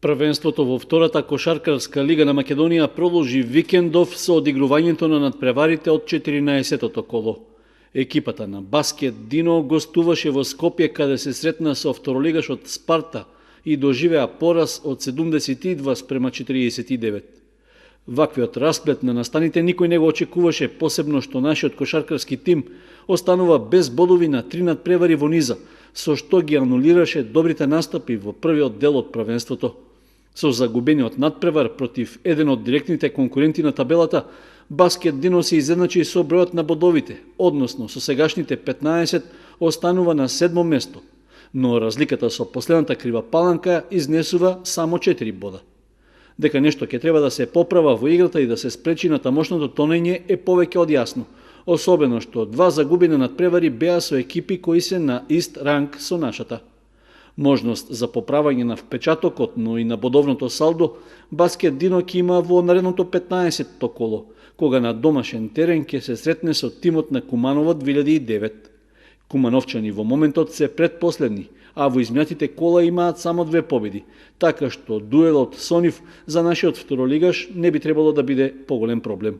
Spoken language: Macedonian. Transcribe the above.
Првенството во втората кошаркарска лига на Македонија продолжи викендов со одигрувањето на надпреварите од 14-тото коло. Екипата на Баскет Дино гостуваше во Скопје, каде се сретна со второлигашот Спарта и доживеа пораз од 72 спрема 49. Ваквиот расплет на настаните никој не го очекуваше, посебно што нашиот кошаркарски тим останува без бодови на 3 надпревари во низа, со што ги анулираше добрите настапи во првиот дел од првенството. Со загубениот надпревар против еден од директните конкуренти на табелата, Баскет Дино се изедначи со бројот на бодовите, односно со сегашните 15 останува на 7 место, но разликата со последната крива паланка изнесува само 4 бода. Дека нешто ќе треба да се поправа во играта и да се спречи на тамошното тонење е повеќе од јасно, особено што 2 загубени надпревари беа со екипи кои се на ист ранг со нашата. Можност за поправање на впечатокот, но и на бодовното салдо, Баскет Дино ќе има во наредното 15-то коло, кога на домашен терен ќе се сретне со тимот на Куманово 2009. Кумановчани во моментот се предпоследни, а во изминатите кола имаат само 2 победи, така што дуелот со нив за нашиот второлигаш не би требало да биде поголем проблем.